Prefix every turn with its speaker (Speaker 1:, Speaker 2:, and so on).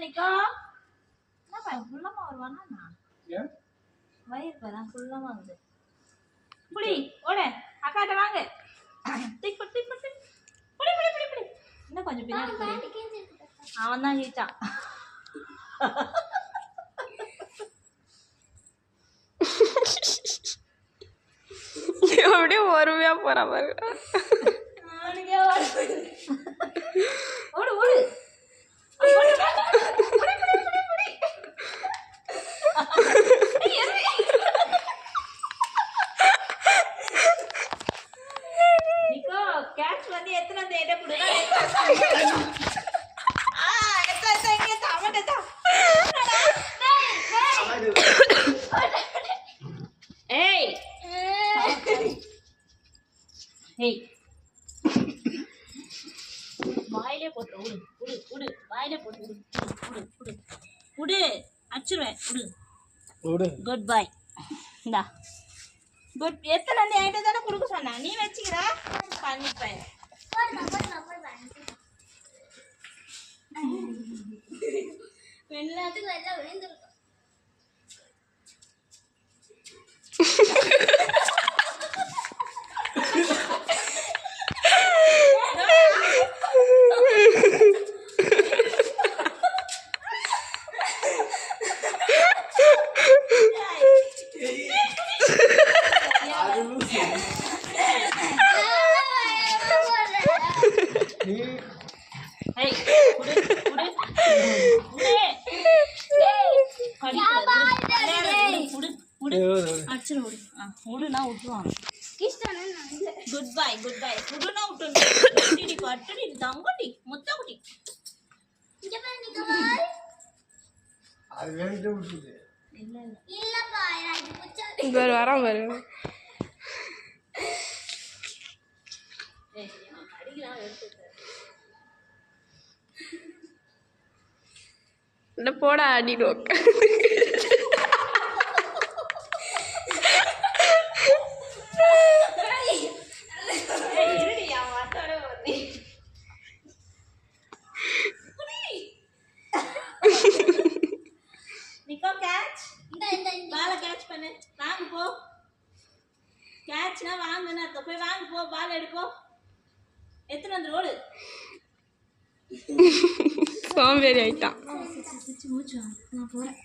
Speaker 1: நிக்கோ என்ன பையன் ஃபுல்லமா வருவானா வயிறு பாரு ஃபுல்லமா வருது புடி ஓட அக்காட்ட வாங்க டிக் பட் புடி புடி புடி புடி இன்னும் கொஞ்சம் பின்னாடி போடு அவன் தான் ஜெயிச்சான்
Speaker 2: அப்படியே ஒருமையா போற பாருங்க
Speaker 1: ஓடு ஓடு கேட்ச் வந்து எத்தனை தேட புடுனா ஏய் ஏய் வாயிலே போட்டு உடு உடு உடு வாயிலே போட்டு உடு உடு உடு உடு அச்சுருவேன் உடு உடு குட் பை இந்தா குட் எத்தனை வந்து என்கிட்ட தானே கொடுக்க சொன்னா நீ வச்சுக்கிறா பண்ணிப்பேன் எல்லாத்துக்கும் எல்லாம் விழுந்துருக்கும் குட் பை குட் பை புடுனா விட்டு கட்டுடி தங்கடி முத்தகுடி இங்க பாரு நிக்க பாரு அது வேண்டிட்டு விட்டுது இல்ல இல்ல பாரு நான் புச்சா இங்க வராம பாரு ஏய் நான் அடிக்கலாம் எடுத்துட்டேன்
Speaker 2: என்ன போடா அடிடுவோம்
Speaker 1: கேட்ச்னா வாங்குனா போய் வாங்க போ பால் எடுப்போ எத்தனை வந்து ரோடு
Speaker 2: சோம்பேறி ஆயிட்டான்
Speaker 1: மூச்சு நான் போறேன்